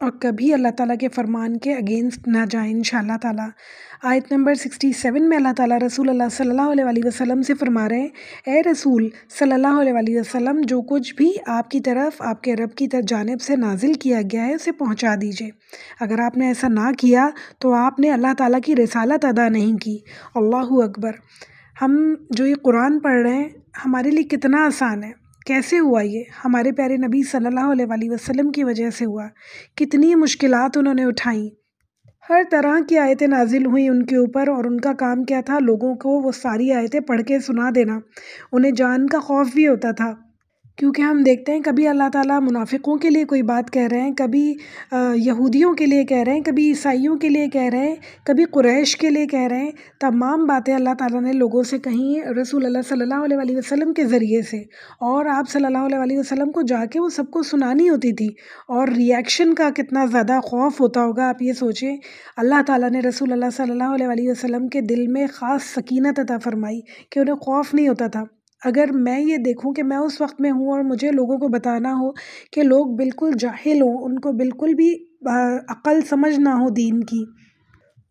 اور کبھی اللہ تعالیٰ کے فرمان کے اگینسٹ نہ جائیں انشاءاللہ تعالیٰ۔ آیت نمبر 67 میں اللہ تعالیٰ رسول اللہ صلی اللہ علیہ وسلم سے فرما رہے ہیں، اے رسول صلی اللہ علیہ وسلم، جو کچھ بھی آپ کی طرف آپ کے رب کی جانب سے نازل کیا گیا ہے اسے پہنچا دیجئے۔ اگر آپ نے ایسا نہ کیا تو آپ نے اللہ تعالیٰ کی رسالت ادا نہیں کی۔ اللہ اکبر۔ ہم جو یہ قرآن پڑھ رہے ہیں ہمارے لیے کتنا آسان ہے۔ کیسے ہوا یہ؟ ہمارے پیارے نبی صلی اللہ علیہ وسلم کی وجہ سے ہوا۔ کتنی مشکلات انہوں نے اٹھائیں، ہر طرح کی آیتیں نازل ہوئیں ان کے اوپر، اور ان کا کام کیا تھا؟ لوگوں کو وہ ساری آیتیں پڑھ کے سنا دینا۔ انہیں جان کا خوف بھی ہوتا تھا، کیونکہ ہم دیکھتے ہیں کبھی اللہ تعالیٰ منافقوں کے لیے کوئی بات کہہ رہے ہیں، کبھی یہودیوں کے لیے کہہ رہے ہیں، کبھی عیسائیوں کے لیے کہہ رہے ہیں، کبھی قریش کے لیے کہہ رہے ہیں۔ تمام باتیں اللہ تعالیٰ نے لوگوں سے کہیں رسول اللہ صلی اللہ علیہ وسلم کے ذریعے سے، اور آپ صلی اللہ علیہ وسلم کو جا کے وہ سب کو سنانی ہوتی تھی، اور ریئیکشن کا کتنا زیادہ خوف ہوتا ہوگا آپ یہ سوچیں۔ اللہ تعالیٰ نے رسول اللہ صلی اللہ علیہ وسلم کے دل میں خاص سکینت عطا فرمائی کہ انہیں خوف نہیں ہوتا تھا۔ اگر میں یہ دیکھوں کہ میں اس وقت میں ہوں اور مجھے لوگوں کو بتانا ہو کہ لوگ بالکل جاہل ہوں، ان کو بالکل بھی عقل سمجھ نہ ہو دین کی،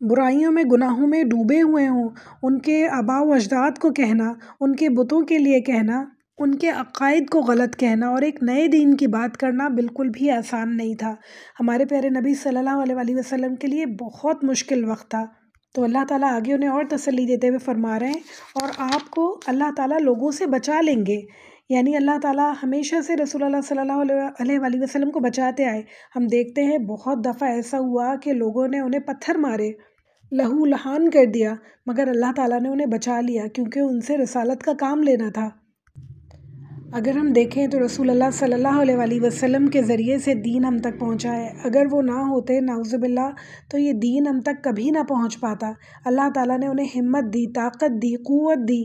برائیوں میں گناہوں میں ڈوبے ہوئے ہوں، ان کے آباء و اجداد کو کہنا، ان کے بتوں کے لیے کہنا، ان کے عقائد کو غلط کہنا اور ایک نئے دین کی بات کرنا بالکل بھی آسان نہیں تھا۔ ہمارے پیارے نبی صلی اللہ علیہ وسلم کے لیے بہت مشکل وقت تھا۔ تو اللہ تعالیٰ آگے انہیں اور تسلی دیتے ہوئے فرما رہے ہیں، اور آپ کو اللہ تعالیٰ لوگوں سے بچا لیں گے، یعنی اللہ تعالیٰ ہمیشہ سے رسول اللہ صلی اللہ علیہ وسلم کو بچاتے آئے۔ ہم دیکھتے ہیں بہت دفعہ ایسا ہوا کہ لوگوں نے انہیں پتھر مارے، لہو لہان کر دیا، مگر اللہ تعالیٰ نے انہیں بچا لیا، کیونکہ ان سے رسالت کا کام لینا تھا۔ اگر ہم دیکھیں تو رسول اللہ صلی اللہ علیہ وسلم کے ذریعے سے دین ہم تک پہنچا ہے۔ اگر وہ نہ ہوتے نعوذ باللہ تو یہ دین ہم تک کبھی نہ پہنچ پاتا۔ اللہ تعالیٰ نے انہیں ہمت دی، طاقت دی، قوت دی،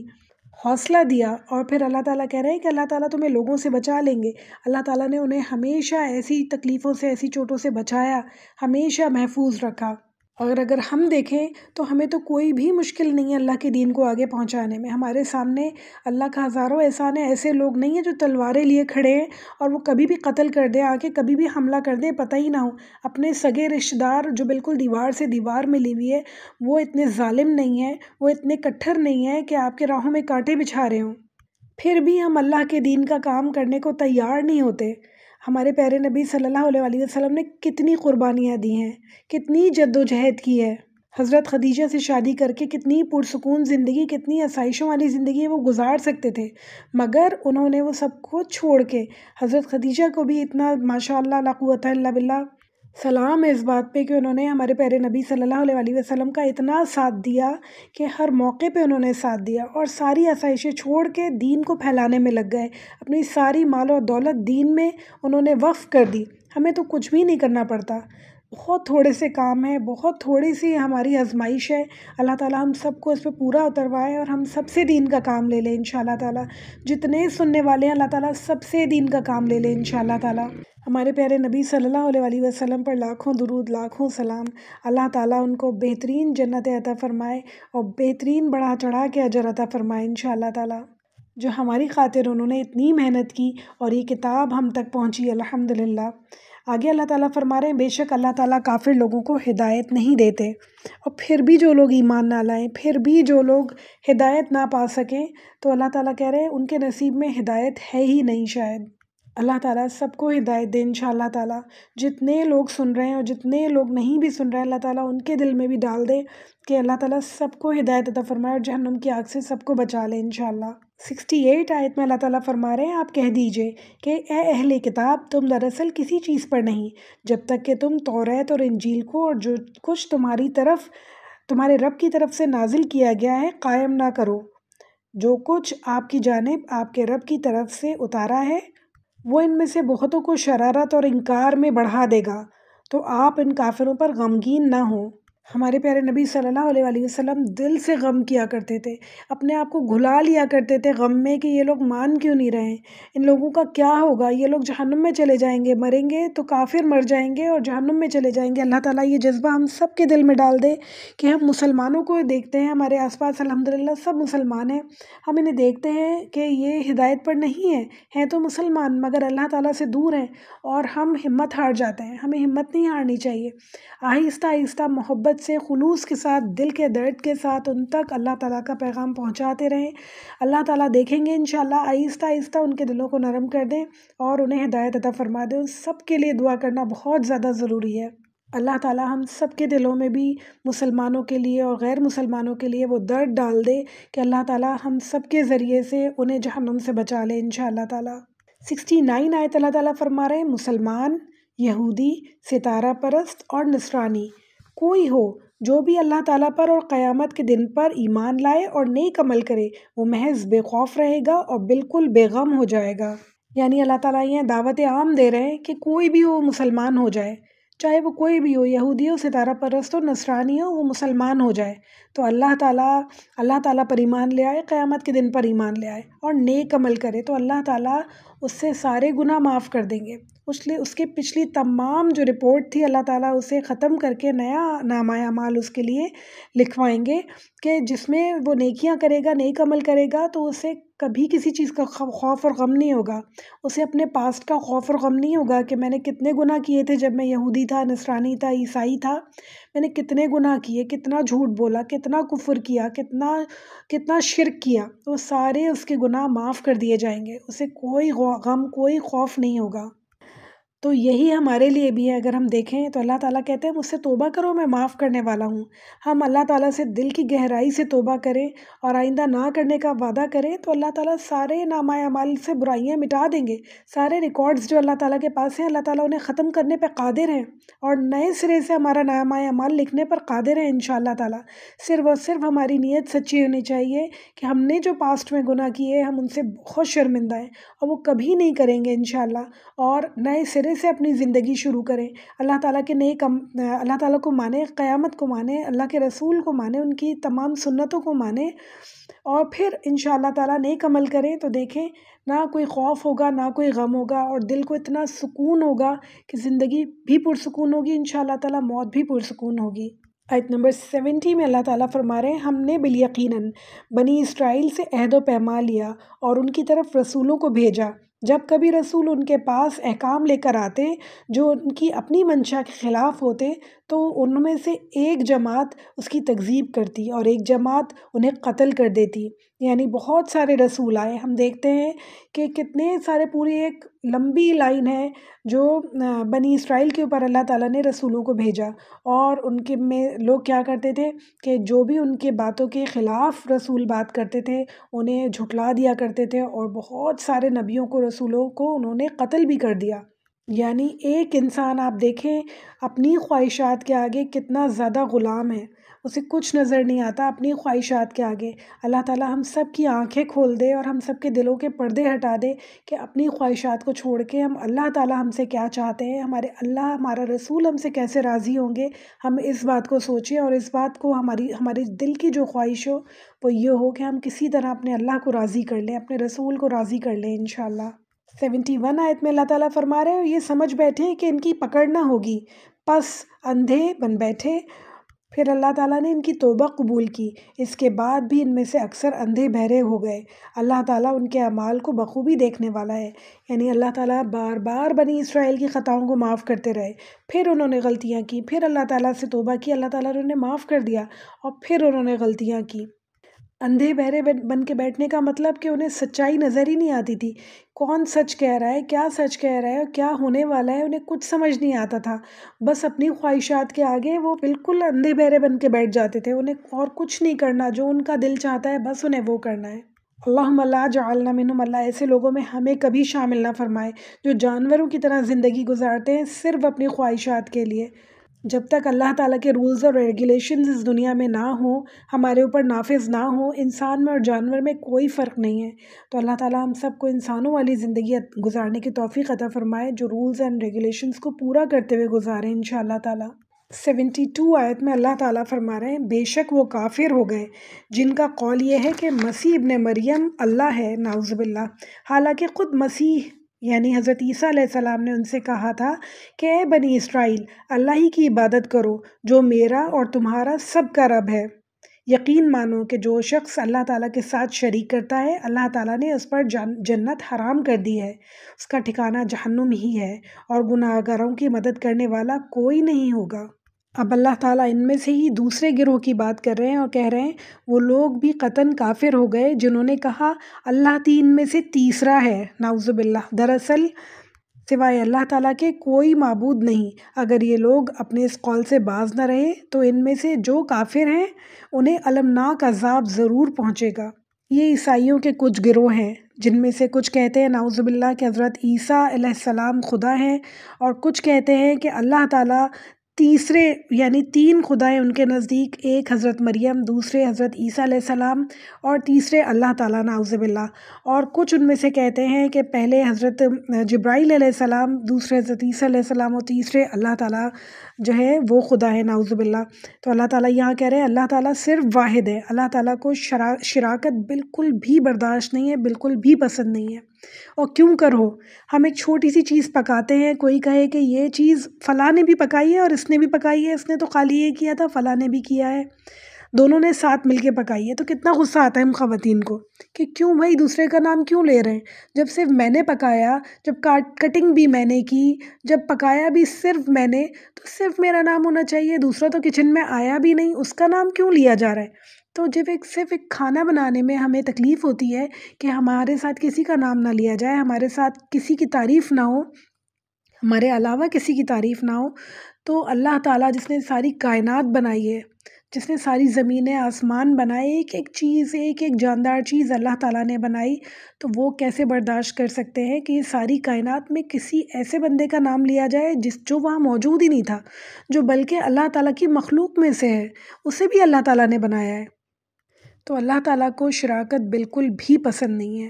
حوصلہ دیا، اور پھر اللہ تعالیٰ کہہ رہے ہیں کہ اللہ تعالیٰ تمہیں لوگوں سے بچا لیں گے۔ اللہ تعالیٰ نے انہیں ہمیشہ ایسی تکلیفوں سے، ایسی چوٹوں سے بچایا، ہمیشہ محفوظ رکھا۔ اور اگر ہم دیکھیں تو ہمیں تو کوئی بھی مشکل نہیں ہے اللہ کے دین کو آگے پہنچانے میں۔ ہمارے سامنے اللہ کا ہزاروں احسان ہے، ایسے لوگ نہیں ہیں جو تلواریں لیے کھڑے ہیں اور وہ کبھی بھی قتل کر دیں، آ کے کبھی بھی حملہ کر دیں، پتہ ہی نہ ہو۔ اپنے سگے رشتہ دار جو بالکل دیوار سے دیوار ملی ہوئی ہے، وہ اتنے ظالم نہیں ہیں، وہ اتنے کٹھر نہیں ہیں کہ آپ کے راہوں میں کانٹے بچھا رہے ہوں، پھر بھی ہم اللہ کے دین کا کام کرنے کو تیار نہیں ہوتے۔ ہمارے پیارے نبی صلی اللہ علیہ وسلم نے کتنی قربانیاں دی ہیں، کتنی جد و جہد کی ہے۔ حضرت خدیجہ سے شادی کر کے کتنی پرسکون زندگی، کتنی آسائشوں والی زندگی وہ گزار سکتے تھے، مگر انہوں نے وہ سب کو چھوڑ کے، حضرت خدیجہ کو بھی اتنا ماشاءاللہ لا قوت الا باللہ سلام ہے اس بات پہ کہ انہوں نے ہمارے پیارے نبی صلی اللہ علیہ وسلم کا اتنا ساتھ دیا کہ ہر موقع پہ انہوں نے ساتھ دیا، اور ساری آسائشیں چھوڑ کے دین کو پھیلانے میں لگ گئے، اپنی ساری مال و دولت دین میں انہوں نے وقف کر دی۔ ہمیں تو کچھ بھی نہیں کرنا پڑتا، بہت تھوڑے سے کام ہیں، بہت تھوڑی سی ہماری آزمائش ہے۔ اللہ تعالیٰ ہم سب کو اس پہ پورا اتروائے اور ہم سب سے دین کا کام لے لیں انشاءاللہ تعالیٰ۔ جتنے سننے والے ہیں اللہ تعالیٰ سب سے دین کا کام لے لیں انشاءاللہ تعالیٰ۔ ہمارے پیارے نبی صلی اللہ علیہ وسلم پر لاکھوں درود، لاکھوں سلام۔ اللہ تعالیٰ ان کو بہترین جنت عطا فرمائے اور بہترین بڑھا چڑھا کے اجر عطا فرمائے انشاءاللہ تعالیٰ۔ جو ہماری خاطر انہوں نے اتنی محنت کی اور یہ کتاب ہم تک پہنچی الحمدللہ۔ آگے اللہ تعالیٰ فرما رہے ہیں، بے شک اللہ تعالیٰ کافر لوگوں کو ہدایت نہیں دیتے، اور پھر بھی جو لوگ ایمان نہ لائیں، پھر بھی جو لوگ ہدایت نہ پا سکیں، تو اللہ تعالیٰ کہہ رہے ہیں ان کے نصیب میں ہدایت ہے ہی نہیں شاید۔ اللہ تعالیٰ سب کو ہدایت دے انشاءاللہ تعالیٰ۔ جتنے لوگ سن رہے ہیں اور جتنے لوگ نہیں بھی سن رہے ہیں، اللہ تعالیٰ ان کے دل میں بھی ڈال دے کہ اللہ تعالیٰ سب کو ہدایت عطا فرمائے اور جہنم کی آگ سے سب کو بچا لے انشاءاللہ۔ 68 آیت میں اللہ تعالیٰ فرما رہے ہیں، آپ کہہ دیجئے کہ اے اہل کتاب، تم دراصل کسی چیز پر نہیں جب تک کہ تم توریت اور انجیل کو اور جو کچھ تمہارے رب کی طرف سے نازل کیا گیا ہے قائم نہ کرو۔ جو کچھ آپ کی جانب آپ کے رب کی طرف سے اتارا ہے وہ ان میں سے بہتوں کو شرارت اور انکار میں بڑھا دے گا، تو آپ ان کافروں پر غمگین نہ ہوں۔ ہمارے پیارے نبی صلی اللہ علیہ وآلہ وسلم دل سے غم کیا کرتے تھے، اپنے آپ کو گھلا لیا کرتے تھے غم میں کہ یہ لوگ مان کیوں نہیں رہے، ان لوگوں کا کیا ہوگا، یہ لوگ جہنم میں چلے جائیں گے، مریں گے تو کافر مر جائیں گے اور جہنم میں چلے جائیں گے۔ اللہ تعالیٰ یہ جذبہ ہم سب کے دل میں ڈال دے کہ ہم مسلمانوں کو دیکھتے ہیں، ہمارے آس پاس الحمدللہ سب مسلمان ہیں، ہم انہیں دیکھتے ہیں کہ یہ ہدایت پر نہیں ہیں تو مسلمان مگر اللہ تعالیٰ سے دور ہیں، اور ہم ہمت ہار جاتے ہیں۔ ہمیں ہمت نہیں ہارنی چاہیے، آہستہ آہستہ محبت سے، خلوص کے ساتھ، دل کے درد کے ساتھ ان تک اللہ تعالیٰ کا پیغام پہنچاتے رہیں۔ اللہ تعالیٰ دیکھیں گے انشاءاللہ، آہستہ آہستہ ان کے دلوں کو نرم کر دیں اور انہیں ہدایت عطا فرما دیں۔ ان سب کے لیے دعا کرنا بہت زیادہ ضروری ہے۔ اللہ تعالیٰ ہم سب کے دلوں میں بھی مسلمانوں کے لیے اور غیر مسلمانوں کے لیے وہ درد ڈال دے کہ اللہ تعالیٰ ہم سب کے ذریعے سے انہیں جہنم سے بچا لے انشاءاللہ تعالیٰ۔ 69 آیت اللہ تعالیٰ فرما رہے ہیں، مسلمان، یہودی، ستارہ پرست اور نصرانی کوئی ہو جو بھی اللہ تعالیٰ پر اور قیامت کے دن پر ایمان لائے اور نیک عمل کرے، وہ محض بے خوف رہے گا اور بالکل بے غم ہو جائے گا۔ یعنی اللہ تعالیٰ یہ دعوت عام دے رہے ہیں کہ کوئی بھی ہو مسلمان ہو جائے، چاہے وہ کوئی بھی ہو، یہودی ہو، ستارہ پرست ہو، نصرانی ہو، وہ مسلمان ہو جائے تو اللہ تعالیٰ پر ایمان لے آئے، قیامت کے دن پر ایمان لے آئے اور نیک عمل کرے تو اللہ تعالیٰ اس سے سارے گناہ معاف کر دیں گے۔ اس کے پچھلی تمام جو رپورٹ تھی اللہ تعالیٰ اسے ختم کر کے نیا نامہ اعمال اس کے لیے لکھوائیں گے کہ جس میں وہ نیکیاں کرے گا، نیک عمل کرے گا تو اسے کبھی کسی چیز کا خوف اور غم نہیں ہوگا، اسے اپنے پاسٹ کا خوف اور غم نہیں ہوگا کہ میں نے کتنے گناہ کیے تھے جب میں یہودی تھا، نصرانی تھا، عیسائی تھا، میں نے کتنے گناہ کیے، کتنا جھوٹ بولا، کتنا کفر کیا، کتنا شرک کیا، تو سارے اس کے گناہ معاف کر دیے جائیں گے، اسے کوئی غم، کوئی خوف نہیں ہوگا۔ تو یہی ہمارے لیے بھی ہے، اگر ہم دیکھیں تو اللہ تعالیٰ کہتے ہیں مجھ سے توبہ کرو، میں معاف کرنے والا ہوں۔ ہم اللہ تعالیٰ سے دل کی گہرائی سے توبہ کریں اور آئندہ نہ کرنے کا وعدہ کریں تو اللہ تعالیٰ سارے نامہ اعمال سے برائیاں مٹا دیں گے، سارے ریکارڈز جو اللہ تعالیٰ کے پاس ہیں اللہ تعالیٰ انہیں ختم کرنے پہ قادر ہیں اور نئے سرے سے ہمارا نامہ اعمال لکھنے پر قادر ہیں انشاءاللہ تعالیٰ۔ صرف اور صرف ہماری نیت سچی ہونی چاہیے کہ ہم نے جو پاسٹ میں گناہ کیے ہم ان سے بہت شرمندہ ہیں اور وہ کبھی نہیں کریں گے انشاءاللہ، اور نئے سرے سے اپنی زندگی شروع کریں، اللہ تعالیٰ کے اللہ تعالیٰ کو مانیں، قیامت کو مانیں، اللہ کے رسول کو مانیں، ان کی تمام سنتوں کو مانیں اور پھر انشاءاللہ تعالیٰ نیک عمل کریں تو دیکھیں نہ کوئی خوف ہوگا، نہ کوئی غم ہوگا اور دل کو اتنا سکون ہوگا کہ زندگی بھی پرسکون ہوگی، انشاءاللہ تعالیٰ موت بھی پرسکون ہوگی۔ آیت نمبر 70 میں اللہ تعالیٰ فرما رہے ہیں، ہم نے بالیقیناً بنی اسرائیل سے عہد و پیمان لیا اور ان کی طرف رسولوں کو بھیجا، جب کبھی رسول ان کے پاس احکام لے کر آتے جو ان کی اپنی منشا کے خلاف ہوتے تو ان میں سے ایک جماعت اس کی تکذیب کرتی اور ایک جماعت انہیں قتل کر دیتی۔ یعنی بہت سارے رسول آئے، ہم دیکھتے ہیں کہ کتنے سارے، پوری ایک لمبی لائن ہے جو بنی اسرائیل کے اوپر اللہ تعالیٰ نے رسولوں کو بھیجا، اور ان کے میں لوگ کیا کرتے تھے کہ جو بھی ان کے باتوں کے خلاف رسول بات کرتے تھے انہیں جھٹلا دیا کرتے تھے، اور بہت سارے نبیوں کو، رسولوں کو انہوں نے قتل بھی کر دیا۔ یعنی ایک انسان آپ دیکھیں اپنی خواہشات کے آگے کتنا زیادہ غلام ہے، اسے کچھ نظر نہیں آتا اپنی خواہشات کے آگے۔ اللہ تعالیٰ ہم سب کی آنکھیں کھول دے اور ہم سب کے دلوں کے پردے ہٹا دے کہ اپنی خواہشات کو چھوڑ کے ہم اللہ تعالیٰ ہم سے کیا چاہتے ہیں، ہمارا رسول ہم سے کیسے راضی ہوں گے، ہم اس بات کو سوچیں اور اس بات کو ہماری دل کی جو خواہش ہو وہ یہ ہو کہ ہم کسی طرح اپنے اللہ کو راضی کر لیں، اپنے رسول کو راضی کر لیں انشاءاللہ۔ 71 آیت میں اللہ تعالیٰ فرما رہے ہیں، اور یہ سمجھ بیٹھے کہ ان کی پکڑ نہ ہوگی، پس اندھے بن بیٹھے۔ پھر اللہ تعالیٰ نے ان کی توبہ قبول کی، اس کے بعد بھی ان میں سے اکثر اندھے بہرے ہو گئے۔ اللہ تعالیٰ ان کے اعمال کو بخوبی دیکھنے والا ہے۔ یعنی اللہ تعالیٰ بار بار بنی اسرائیل کی خطاؤں کو معاف کرتے رہے، پھر انہوں نے غلطیاں کی، پھر اللہ تعالیٰ سے توبہ کی، اللہ تعالیٰ نے انہیں معاف کر دیا، اور پھر انہوں نے غلطیاں کی۔ اندھے بہرے بن کے بیٹھنے کا مطلب کہ انہیں سچائی نظر ہی نہیں آتی تھی، کون سچ کہہ رہا ہے، کیا سچ کہہ رہا ہے اور کیا ہونے والا ہے، انہیں کچھ سمجھ نہیں آتا تھا، بس اپنی خواہشات کے آگے وہ بالکل اندھے بہرے بن کے بیٹھ جاتے تھے، انہیں اور کچھ نہیں کرنا، جو ان کا دل چاہتا ہے بس انہیں وہ کرنا ہے۔ اللہم لا جعلنا منہم، اللہ ایسے لوگوں میں ہمیں کبھی شامل نہ فرمائے جو جانوروں کی طرح زندگی گزارتے ہیں صرف اپنی خواہشات کے لیے۔ جب تک اللہ تعالیٰ کے رولز اور ریگولیشنز اس دنیا میں نہ ہوں، ہمارے اوپر نافذ نہ ہوں، انسان میں اور جانور میں کوئی فرق نہیں ہے، تو اللہ تعالیٰ ہم سب کو انسانوں والی زندگی گزارنے کی توفیق عطا فرمائے جو رولز اینڈ ریگولیشنز کو پورا کرتے ہوئے گزاریں انشاءاللہ تعالیٰ۔ 72 آیت میں اللہ تعالیٰ فرما رہے ہیں بے شک وہ کافر ہو گئے جن کا قول یہ ہے کہ مسیح ابن مریم اللہ ہے، نعوذ باللہ، حالانکہ خود مسیح یعنی حضرت عیسیٰ علیہ السلام نے ان سے کہا تھا کہ اے بنی اسرائیل اللہ ہی کی عبادت کرو جو میرا اور تمہارا سب کا رب ہے۔ یقین مانو کہ جو شخص اللہ تعالیٰ کے ساتھ شریک کرتا ہے اللہ تعالیٰ نے اس پر جنت حرام کر دی ہے، اس کا ٹھکانہ جہنم ہی ہے، اور گناہ گاروں کی مدد کرنے والا کوئی نہیں ہوگا۔ اب اللہ تعالیٰ ان میں سے ہی دوسرے گروہ کی بات کر رہے ہیں اور کہہ رہے ہیں وہ لوگ بھی قطعاً کافر ہو گئے جنہوں نے کہا اللہ تین میں سے تیسرا ہے، نعوذ باللہ۔ دراصل سوائے اللہ تعالیٰ کے کوئی معبود نہیں۔ اگر یہ لوگ اپنے اس قول سے باز نہ رہے تو ان میں سے جو کافر ہیں انہیں المناک عذاب ضرور پہنچے گا۔ یہ عیسائیوں کے کچھ گروہ ہیں جن میں سے کچھ کہتے ہیں نعوذ باللہ کہ حضرت عیسیٰ علیہ السلام خدا ہیں، اور کچھ کہتے ہیں کہ اللہ تعالیٰ تیسرے یعنی تین خدائیں ان کے نزدیک، ایک حضرت مریم، دوسرے حضرت عیسیٰ علیہ السلام اور تیسرے اللہ تعالیٰ، نعوذ باللہ۔ اور کچھ ان میں سے کہتے ہیں کہ پہلے حضرت جبرائیل علیہ السلام، دوسرے حضرت عیسیٰ علیہ السلام اور تیسرے اللہ تعالیٰ جو ہے وہ خدا ہے، نعوذ باللہ۔ تو اللہ تعالیٰ یہاں کہہ رہے ہیں اللہ تعالیٰ صرف واحد ہے، اللہ تعالیٰ کو شراکت بالکل بھی برداشت نہیں ہے، بالکل بھی پسند نہیں ہے۔ اور کیوں کرو، ہم ایک چھوٹی سی چیز پکاتے ہیں، کوئی کہے کہ یہ چیز فلاں نے بھی پکائی ہے اور اس نے بھی پکائی ہے، اس نے تو خالی یہ کیا تھا، فلاں نے بھی کیا ہے، دونوں نے ساتھ مل کے پکائی ہے، تو کتنا غصہ آتا ہے ہم خواتین کو کہ کیوں بھائی دوسرے کا نام کیوں لے رہے ہیں، جب صرف میں نے پکایا، جب کٹنگ بھی میں نے کی، جب پکایا بھی صرف میں نے، تو صرف میرا نام ہونا چاہیے، دوسرا تو کچن میں آیا بھی نہیں، اس کا نام کیوں لیا جا رہا ہے۔ تو جب صرف ایک کھانا بنانے میں ہمیں تکلیف ہوتی ہے کہ ہمارے ساتھ کسی کا نام نہ لیا جائے، ہمارے ساتھ کسی کی تعریف نہ ہو، ہمارے علاوہ کسی کی تعریف نہ ہو، تو اللہ تعالیٰ جس نے ساری کائنات بنائی ہے، جس نے ساری زمینیں آسمان بنائے، ایک ایک چیز، ایک ایک جاندار چیز اللہ تعالیٰ نے بنائی، تو وہ کیسے برداشت کر سکتے ہیں کہ یہ ساری کائنات میں کسی ایسے بندے کا نام لیا جائے جو وہاں موجود ہی نہیں تھا، جو بلکہ اللہ تعالیٰ کی مخلوق میں سے ہے، اسے بھی اللہ تعالیٰ نے بنایا ہے۔ تو اللہ تعالیٰ کو شراکت بالکل بھی پسند نہیں ہے۔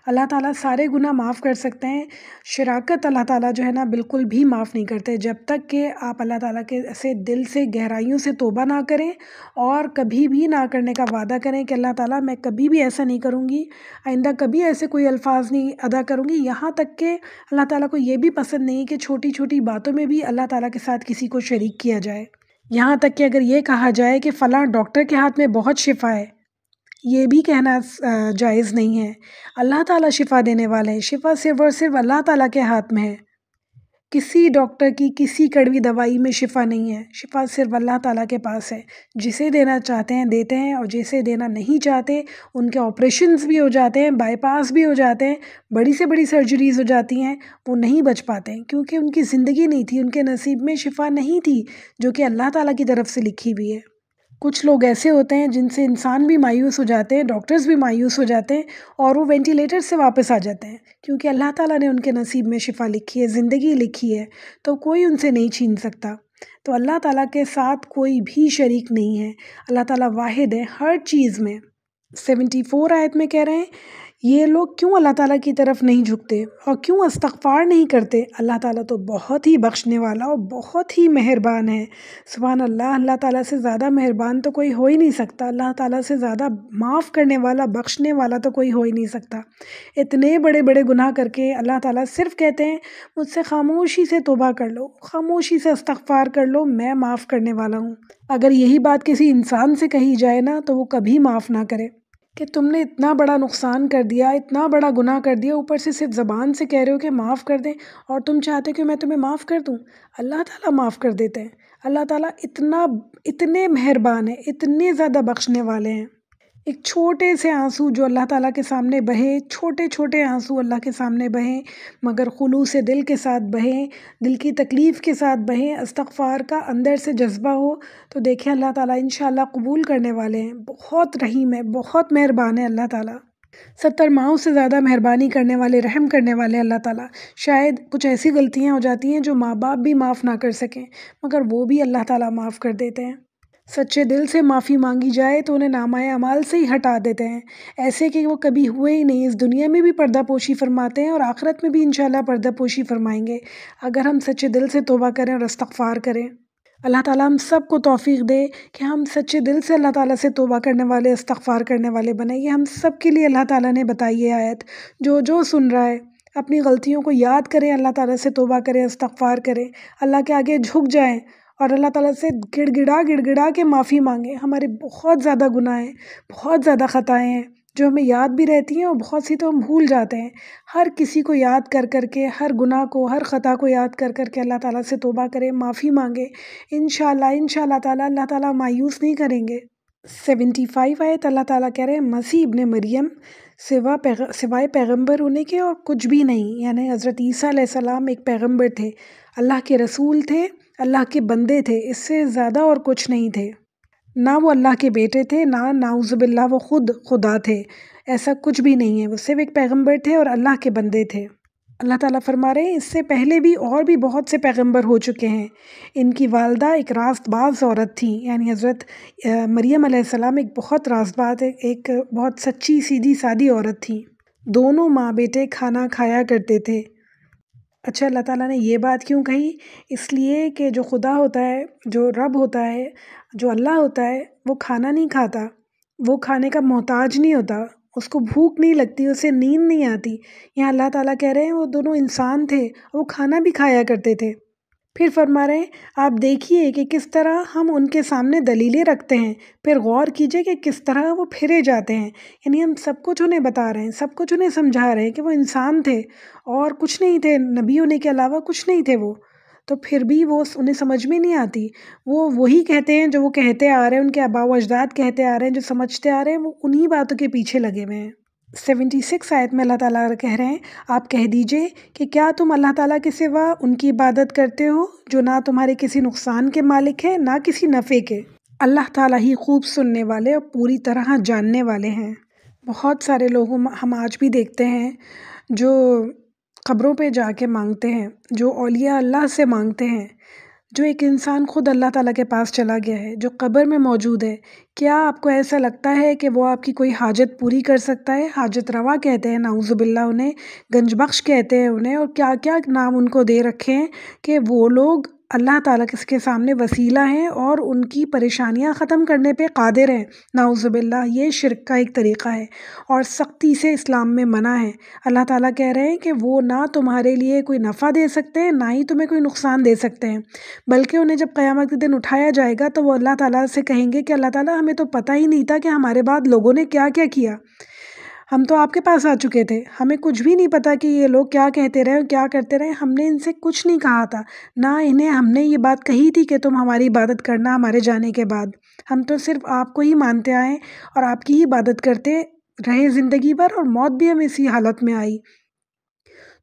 اللہ تعالیٰ سارے گناہ معاف کر سکتے ہیں، شراکت اللہ تعالیٰ جو ہے نا بالکل بھی معاف نہیں کرتے، جب تک کہ آپ اللہ تعالیٰ کے سے دل سے گہرائیوں سے توبہ نہ کریں اور کبھی بھی نہ کرنے کا وعدہ کریں کہ اللہ تعالیٰ میں کبھی بھی ایسا نہیں کروں گی، آئندہ کبھی ایسے کوئی الفاظ نہیں ادا کروں گی۔ یہاں تک کہ اللہ تعالیٰ کو یہ بھی پسند نہیں کہ چھوٹی چھوٹی باتوں میں بھی اللہ تعالیٰ کے ساتھ کسی کو شریک کیا جائے، یہاں تک کہ اگر یہ کہا جائے کہ فلاں ڈاکٹر کے ہاتھ میں بہت شفا ہے، یہ بھی کہنا جائز نہیں ہے۔ اللہ تعالیٰ شفا دینے والے ہیں، شفا صرف اور صرف اللہ تعالیٰ کے ہاتھ میں ہے، کسی ڈاکٹر کی کسی کڑوی دوائی میں شفا نہیں ہے، شفا صرف اللہ تعالیٰ کے پاس ہے، جسے دینا چاہتے ہیں دیتے ہیں، اور جسے دینا نہیں چاہتے ان کے آپریشنز بھی ہو جاتے ہیں، بائی پاس بھی ہو جاتے ہیں، بڑی سے بڑی سرجریز ہو جاتی ہیں، وہ نہیں بچ پاتے ہیں کیونکہ ان کی زندگی نہیں تھی، ان کے نصیب میں شفا نہیں تھی جو کہ اللہ تعالیٰ کی طرف سے لکھی ہوئی ہے۔ کچھ لوگ ایسے ہوتے ہیں جن سے انسان بھی مایوس ہو جاتے ہیں، ڈاکٹرز بھی مایوس ہو جاتے ہیں، اور وہ وینٹیلیٹر سے واپس آ جاتے ہیں کیونکہ اللہ تعالیٰ نے ان کے نصیب میں شفا لکھی ہے، زندگی لکھی ہے، تو کوئی ان سے نہیں چھین سکتا۔ تو اللہ تعالیٰ کے ساتھ کوئی بھی شریک نہیں ہے، اللہ تعالیٰ واحد ہے ہر چیز میں۔ 74 آیت میں کہہ رہے ہیں یہ لوگ کیوں اللہ تعالیٰ کی طرف نہیں جھکتے اور کیوں استغفار نہیں کرتے، اللہ تعالیٰ تو بہت ہی بخشنے والا اور بہت ہی مہربان ہے۔ سبحان اللہ، اللہ تعالیٰ سے زیادہ مہربان تو کوئی ہو ہی نہیں سکتا، اللہ تعالیٰ سے زیادہ معاف کرنے والا، بخشنے والا تو کوئی ہو ہی نہیں سکتا۔ اتنے بڑے بڑے گناہ کر کے اللہ تعالیٰ صرف کہتے ہیں مجھ سے خاموشی سے توبہ کر لو، خاموشی سے استغفار کر لو، میں معاف کرنے والا ہوں۔ اگر یہی بات کسی انسان سے کہی جائے نا تو وہ کبھی معاف نہ کرے کہ تم نے اتنا بڑا نقصان کر دیا، اتنا بڑا گناہ کر دیا، اوپر سے صرف زبان سے کہہ رہے ہو کہ معاف کر دیں، اور تم چاہتے کہ میں تمہیں معاف کر دوں۔ اللہ تعالیٰ معاف کر دیتے ہیں، اللہ تعالیٰ اتنے مہربان ہیں، اتنے زیادہ بخشنے والے ہیں۔ ایک چھوٹے سے آنسو جو اللہ تعالیٰ کے سامنے بہے، چھوٹے چھوٹے آنسو اللہ کے سامنے بہیں، مگر خلوص دل کے ساتھ بہیں، دل کی تکلیف کے ساتھ بہیں، استغفار کا اندر سے جذبہ ہو، تو دیکھیں اللہ تعالیٰ انشاءاللہ قبول کرنے والے ہیں۔ بہت رحیم ہے، بہت مہربان ہے اللہ تعالیٰ، 70 ماؤں سے زیادہ مہربانی کرنے والے، رحم کرنے والے اللہ تعالیٰ۔ شاید کچھ ایسی غلطیاں ہو جاتی ہیں جو ماں باپ بھی معاف نہ کر سکیں، مگر وہ بھی اللہ تعالیٰ معاف کر دیتے ہیں۔ سچے دل سے معافی مانگی جائے تو انہیں نامہ اعمال سے ہی ہٹا دیتے ہیں، ایسے کہ وہ کبھی ہوئے ہی نہیں، اس دنیا میں بھی پردہ پوشی فرماتے ہیں اور آخرت میں بھی انشاءاللہ پردہ پوشی فرمائیں گے اگر ہم سچے دل سے توبہ کریں اور استغفار کریں۔ اللہ تعالیٰ ہم سب کو توفیق دے کہ ہم سچے دل سے اللہ تعالیٰ سے توبہ کرنے والے، استغفار کرنے والے بنیں۔ یہ ہم سب کے لیے اللہ تعالیٰ نے بتائی ہے آیت۔ جو سن رہا ہے اپنی غلطیوں کو یاد کریں، اللہ تعالیٰ سے توبہ کریں، استغفار کریں، اللہ کے آگے جھک جائیں اور اللہ تعالیٰ سے گڑ گڑا کے معافی مانگیں۔ ہمارے بہت زیادہ گناہ ہیں، بہت زیادہ خطائیں ہیں جو ہمیں یاد بھی رہتی ہیں اور بہت سی تو ہم بھول جاتے ہیں۔ ہر کسی کو یاد کر کر کے، ہر گناہ کو، ہر خطا کو یاد کر کر کے اللہ تعالیٰ سے توبہ کریں، معافی مانگیں۔ انشاءاللہ تعالیٰ اللہ تعالیٰ مایوس نہیں کریں گے۔ 75 آیت اللہ تعالیٰ کہہ رہے ہیں مسیح ابن مریم سوائے پیغمبر ہونے کے اور کچھ بھی نہیں، یعنی حضرت عیسیٰ علیہ السلام ایک پیغمبر تھے، اللہ کے رسول تھے، اللہ کے بندے تھے، اس سے زیادہ اور کچھ نہیں تھے۔ نہ وہ اللہ کے بیٹے تھے، نہ نعوذ باللہ وہ خود خدا تھے، ایسا کچھ بھی نہیں ہے۔ وہ صرف ایک پیغمبر تھے اور اللہ کے بندے تھے۔ اللہ تعالیٰ فرما رہے ہیں اس سے پہلے بھی اور بھی بہت سے پیغمبر ہو چکے ہیں۔ ان کی والدہ ایک راست باز عورت تھیں، یعنی حضرت مریم علیہ السلام ایک بہت راست باز، ایک بہت سچی سیدھی سادی عورت تھیں۔ دونوں ماں بیٹے کھانا کھایا کرتے تھے۔ اچھا، اللہ تعالیٰ نے یہ بات کیوں کہی؟ اس لیے کہ جو خدا ہوتا ہے، جو رب ہوتا ہے، جو اللہ ہوتا ہے، وہ کھانا نہیں کھاتا، وہ کھانے کا محتاج نہیں ہوتا، اس کو بھوک نہیں لگتی، اسے نیند نہیں آتی۔ یہاں اللہ تعالیٰ کہہ رہے ہیں وہ دونوں انسان تھے، وہ کھانا بھی کھایا کرتے تھے۔ پھر فرما رہے ہیں آپ دیکھیے کہ کس طرح ہم ان کے سامنے دلیلیں رکھتے ہیں، پھر غور کیجئے کہ کس طرح وہ پھرے جاتے ہیں۔ یعنی ہم سب کچھ انہیں بتا رہے ہیں، سب کچھ انہیں سمجھا رہے ہیں کہ وہ انسان تھے اور کچھ نہیں تھے، نبی ہونے کے علاوہ کچھ نہیں تھے وہ، تو پھر بھی وہ انہیں سمجھ میں نہیں آتی۔ وہ وہی کہتے ہیں جو وہ کہتے آ رہے ہیں، ان کے آباء و اجداد کہتے آ رہے ہیں، جو سمجھتے آ رہے ہیں، وہ انہی باتوں کے پیچھے لگے ہوئے ہیں۔ 76 آیت میں اللہ تعالیٰ کہہ رہے ہیں آپ کہہ دیجئے کہ کیا تم اللہ تعالیٰ کے سوا ان کی عبادت کرتے ہو جو نہ تمہارے کسی نقصان کے مالک ہے نہ کسی نفع کے؟ اللہ تعالیٰ ہی خوب سننے والے اور پوری طرح جاننے والے ہیں۔ بہت سارے لوگ ہم آج بھی دیکھتے ہیں جو قبروں پہ جا کے مانگتے ہیں، جو اولیاء اللہ سے مانگتے ہیں۔ جو ایک انسان خود اللہ تعالیٰ کے پاس چلا گیا ہے، جو قبر میں موجود ہے، کیا آپ کو ایسا لگتا ہے کہ وہ آپ کی کوئی حاجت پوری کر سکتا ہے؟ حاجت روا کہتے ہیں نعوذ باللہ انہیں، گنج بخش کہتے ہیں انہیں، اور کیا کیا نام ان کو دے رکھے ہیں کہ وہ لوگ اللہ تعالیٰ کے سامنے وسیلہ ہیں اور ان کی پریشانیاں ختم کرنے پہ قادر ہیں۔ نعوذ باللہ یہ شرک کا ایک طریقہ ہے اور سختی سے اسلام میں منع ہے۔ اللہ تعالیٰ کہہ رہے ہیں کہ وہ نہ تمہارے لیے کوئی نفع دے سکتے ہیں، نہ ہی تمہیں کوئی نقصان دے سکتے ہیں، بلکہ انہیں جب قیامت کے دن اٹھایا جائے گا تو وہ اللہ تعالیٰ سے کہیں گے کہ اللہ تعالیٰ ہمیں تو پتہ ہی نہیں تھا کہ ہمارے بعد لوگوں نے کیا کیا کیا، ہم تو آپ کے پاس آ چکے تھے، ہمیں کچھ بھی نہیں پتا کہ یہ لوگ کیا کہتے رہے اور کیا کرتے رہے، ہم نے ان سے کچھ نہیں کہا تھا، نہ انہیں ہم نے یہ بات کہی تھی کہ تم ہماری عبادت کرنا ہمارے جانے کے بعد، ہم تو صرف آپ کو ہی مانتے آئے اور آپ کی ہی عبادت کرتے رہے زندگی بھر، اور موت بھی ہمیں اسی حالت میں آئی۔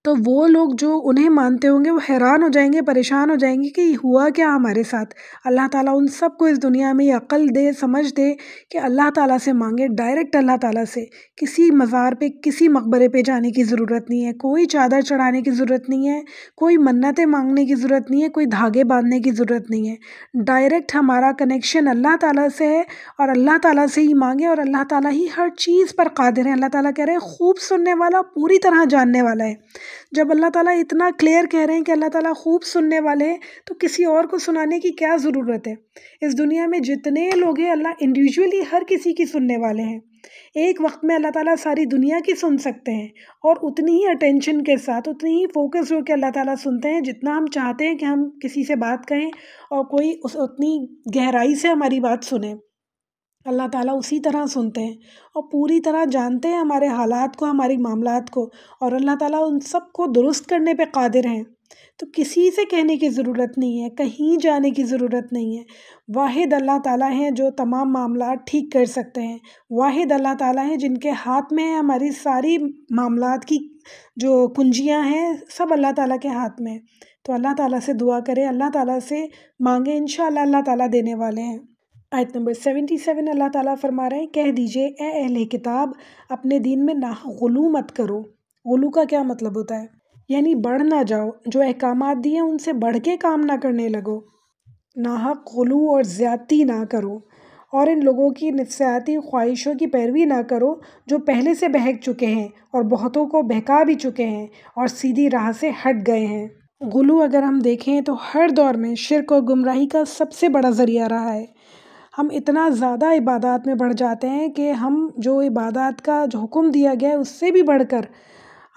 تو وہ لوگ جو انہیں مانتے ہوں گے وہ حیران ہو جائیں گے، پریشان ہو جائیں گے کہ یہ ہوا کیا ہمارے ساتھ۔ اللہ تعالیٰ ان سب کو اس دنیا میں یہ عقل دے، سمجھ دے کہ اللہ تعالیٰ سے مانگے، ڈائریکٹ اللہ تعالیٰ سے، کسی مزار پہ، کسی مقبرے پہ جانے کی ضرورت نہیں ہے، کوئی چادر چڑھانے کی ضرورت نہیں ہے، کوئی منتیں مانگنے کی ضرورت نہیں ہے، کوئی دھاگے باندھنے کی ضرورت نہیں ہے۔ ڈائریکٹ ہمارا کنیکشن اللہ تعالیٰ سے ہے اور اللہ تعالیٰ سے ہی مانگے، اور اللہ تعالیٰ ہی ہر چیز پر قادر ہے۔ اللہ تعالیٰ کہہ رہے ہیں خوب سننے والا، پوری طرح جاننے والا ہے۔ جب اللہ تعالیٰ اتنا کلیئر کہہ رہے ہیں کہ اللہ تعالیٰ خوب سننے والے ہیں، تو کسی اور کو سنانے کی کیا ضرورت ہے؟ اس دنیا میں جتنے لوگ ہیں اللہ انڈیویجولی ہر کسی کی سننے والے ہیں۔ ایک وقت میں اللہ تعالیٰ ساری دنیا کی سن سکتے ہیں، اور اتنی ہی اٹینشن کے ساتھ، اتنی ہی فوکس ہو کے اللہ تعالیٰ سنتے ہیں جتنا ہم چاہتے ہیں کہ ہم کسی سے بات کہیں اور کوئی اتنی گہرائی سے ہماری بات سنے۔ اللہ تعالیٰ اسی طرح سنتے ہیں اور پوری طرح جانتے ہیں ہمارے حالات کو، ہماری معاملات کو، اور اللہ تعالیٰ ان سب کو درست کرنے پہ قادر ہیں۔ تو کسی سے کہنے کی ضرورت نہیں ہے، کہیں جانے کی ضرورت نہیں ہے۔ واحد اللہ تعالیٰ ہیں جو تمام معاملات ٹھیک کر سکتے ہیں، واحد اللہ تعالیٰ ہیں جن کے ہاتھ میں ہے ہماری ساری معاملات کی جو کنجیاں ہیں، سب اللہ تعالیٰ کے ہاتھ میں۔ تو اللہ تعالیٰ سے دعا کریں، اللہ تعالیٰ سے مانگیں، انشاءاللہ اللہ تعالیٰ دینے والے ہیں۔ آیت نمبر 77 اللہ تعالیٰ فرما رہے ہیں کہہ دیجئے اے اہل کتاب اپنے دین میں غلو مت کرو۔ غلو کا کیا مطلب ہوتا ہے؟ یعنی بڑھ نہ جاؤ، جو احکامات دیے ان سے بڑھ کے کام نہ کرنے لگو، ناحق غلو اور زیادتی نہ کرو، اور ان لوگوں کی نفسیاتی خواہشوں کی پیروی نہ کرو جو پہلے سے بہک چکے ہیں اور بہتوں کو بہکا بھی چکے ہیں اور سیدھی راہ سے ہٹ گئے ہیں۔ غلو اگر ہم دیکھیں تو ہر دور میں شرک اور گمراہی کا سب سے بڑا ذریعہ رہا ہے۔ ہم اتنا زیادہ عبادات میں بڑھ جاتے ہیں کہ ہم جو عبادات کا جو حکم دیا گیا ہے اس سے بھی بڑھ کر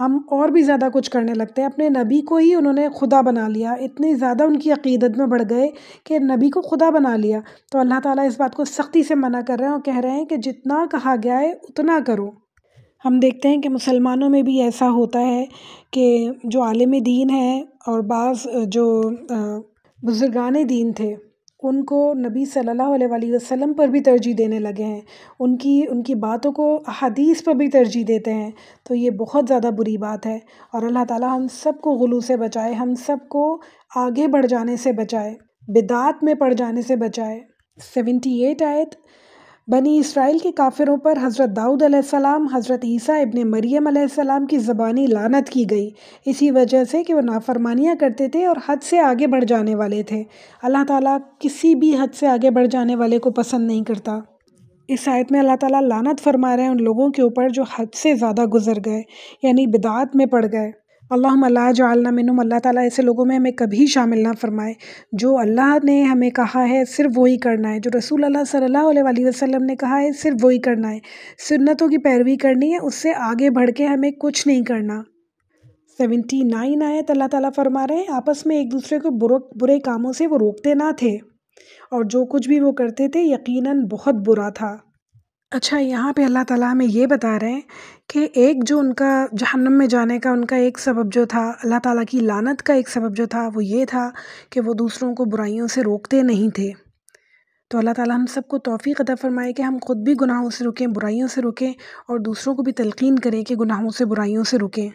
ہم اور بھی زیادہ کچھ کرنے لگتے ہیں۔ اپنے نبی کو ہی انہوں نے خدا بنا لیا، اتنی زیادہ ان کی عقیدت میں بڑھ گئے کہ نبی کو خدا بنا لیا۔ تو اللہ تعالیٰ اس بات کو سختی سے منع کر رہے ہیں اور کہہ رہے ہیں کہ جتنا کہا گیا ہے اتنا کرو۔ ہم دیکھتے ہیں کہ مسلمانوں میں بھی ایسا ہوتا ہے کہ جو عالم دین ہیں اور بعض جو بزرگان دین تھے ان کو نبی صلی اللہ علیہ وآلہ وسلم پر بھی ترجیح دینے لگے ہیں، ان کی باتوں کو احادیث پر بھی ترجیح دیتے ہیں۔ تو یہ بہت زیادہ بری بات ہے، اور اللہ تعالیٰ ہم سب کو غلو سے بچائے، ہم سب کو آگے بڑھ جانے سے بچائے، بدعات میں پڑ جانے سے بچائے۔ 78 آیت، بنی اسرائیل کے کافروں پر حضرت داؤد علیہ السلام، حضرت عیسیٰ ابن مریم علیہ السلام کی زبانی لعنت کی گئی، اسی وجہ سے کہ وہ نافرمانیاں کرتے تھے اور حد سے آگے بڑھ جانے والے تھے۔ اللہ تعالیٰ کسی بھی حد سے آگے بڑھ جانے والے کو پسند نہیں کرتا۔ اس آیت میں اللہ تعالیٰ لعنت فرما رہے ہیں ان لوگوں کے اوپر جو حد سے زیادہ گزر گئے، یعنی بدعات میں پڑ گئے۔ اللہم لا جعلنا منہم، اللہ تعالیٰ ایسے لوگوں میں ہمیں کبھی شامل نہ فرمائے۔ جو اللہ نے ہمیں کہا ہے صرف وہی کرنا ہے، جو رسول اللہ صلی اللہ علیہ وآلہ وسلم نے کہا ہے صرف وہی کرنا ہے، سنتوں کی پیروی کرنی ہے، اس سے آگے بڑھ کے ہمیں کچھ نہیں کرنا۔ 79 آیت، اللہ تعالیٰ فرما رہے ہیں آپس میں ایک دوسرے کو برے کاموں سے وہ روکتے نہ تھے، اور جو کچھ بھی وہ کرتے تھے یقیناً بہت برا تھا۔ اچھا، یہاں پہ اللہ تعالیٰ ہمیں یہ بتا رہے ہیں کہ ایک جو ان کا جہنم میں جانے کا ان کا ایک سبب جو تھا، اللہ تعالیٰ کی لعنت کا ایک سبب جو تھا وہ یہ تھا کہ وہ دوسروں کو برائیوں سے روکتے نہیں تھے۔ تو اللہ تعالیٰ ہم سب کو توفیق عطا فرمائے کہ ہم خود بھی گناہوں سے رکیں، برائیوں سے رکیں، اور دوسروں کو بھی تلقین کریں کہ گناہوں سے برائیوں سے رکیں۔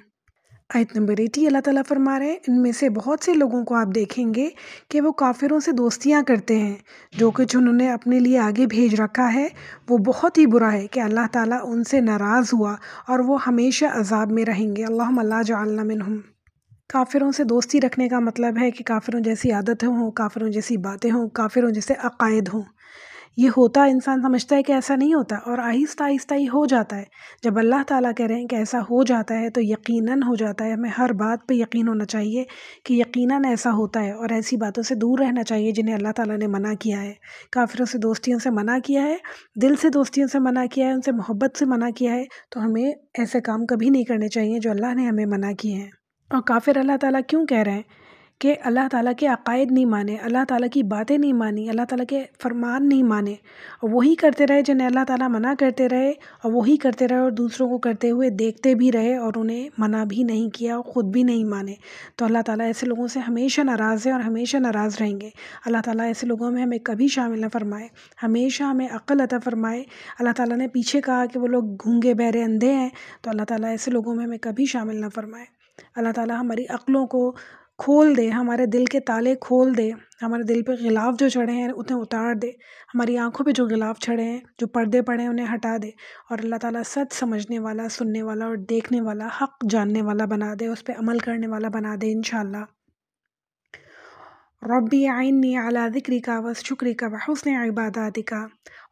آیت نمبر 80، اللہ تعالیٰ فرما رہے ہیں ان میں سے بہت سے لوگوں کو آپ دیکھیں گے کہ وہ کافروں سے دوستیاں کرتے ہیں، جو کچھ انہوں نے اپنے لیے آگے بھیج رکھا ہے وہ بہت ہی برا ہے کہ اللہ تعالیٰ ان سے ناراض ہوا اور وہ ہمیشہ عذاب میں رہیں گے۔ اللہم لا جعلنا منہم۔ کافروں سے دوستی رکھنے کا مطلب ہے کہ کافروں جیسی عادتیں ہوں، کافروں جیسی باتیں ہوں، کافروں جیسے عقائد ہوں۔ یہ ہوتا انسان سمجھتا ہے کہ ایسا نہیں ہوتا، اور آہستہ آہستہ ہی ہو جاتا ہے۔ جب اللہ تعالیٰ کہہ رہے ہیں کہ ایسا ہو جاتا ہے تو یقیناً ہو جاتا ہے۔ ہمیں ہر بات پہ یقین ہونا چاہیے کہ یقیناً ایسا ہوتا ہے، اور ایسی باتوں سے دور رہنا چاہیے جنہیں اللہ تعالیٰ نے منع کیا ہے۔ کافروں سے دوستیوں سے منع کیا ہے، دل سے دوستیوں سے منع کیا ہے، ان سے محبت سے منع کیا ہے، تو ہمیں ایسے کام کبھی نہیں کرنے چاہیے جو اللہ نے ہمیں منع کیے ہیں۔ اور کافر اللہ تعالیٰ کیوں کہہ رہے ہیں کہ اللہ تعالیٰ کے عقائد نہیں مانے، اللہ تعالیٰ کی باتیں نہیں مانی، اللہ تعالیٰ کے فرمان نہیں مانے، اور وہی کرتے رہے جنہیں اللہ تعالیٰ منع کرتے رہے، اور وہی کرتے رہے اور دوسروں کو کرتے ہوئے دیکھتے بھی رہے اور انہیں منع بھی نہیں کیا اور خود بھی نہیں مانے، تو اللہ تعالیٰ ایسے لوگوں سے ہمیشہ ناراض ہے اور ہمیشہ ناراض رہیں گے۔ اللہ تعالیٰ ایسے لوگوں میں ہمیں کبھی شامل نہ فرمائے، ہمیشہ ہمیں عقل عطا فرمائے۔ اللہ تعالیٰ نے پیچھے کہا کہ وہ لوگ گونگے بہرے اندھے ہیں، تو اللہ تعالیٰ ایسے لوگوں میں ہمیں کبھی شامل نہ فرمائے۔ اللہ تعالیٰ ہماری عقلوں کو کھول دے، ہمارے دل کے تالے کھول دے، ہمارے دل پہ غلاف جو چڑھے ہیں انہیں اتار دے، ہماری آنکھوں پہ جو غلاف چڑھے ہیں، جو پردے پڑے ہیں انہیں ہٹا دے، اور اللہ تعالیٰ سچ سمجھنے والا، سننے والا اور دیکھنے والا، حق جاننے والا بنا دے، اس پہ عمل کرنے والا بنا دے انشاءاللہ۔ ربی اعنی علی ذکرک وشکرک وحسن عباداتک،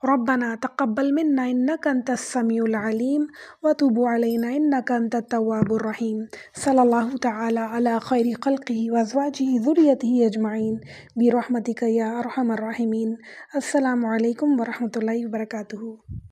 ربنا تقبل منا انک انت السمیع العلیم وتب علینا انک انت التواب الرحیم۔ صلی اللہ تعالی علی خیر خلقہ وازواجہ ذریتہ اجمعین برحمتک یا ارحم الراحمین۔ السلام علیکم ورحمۃ اللہ وبرکاتہ۔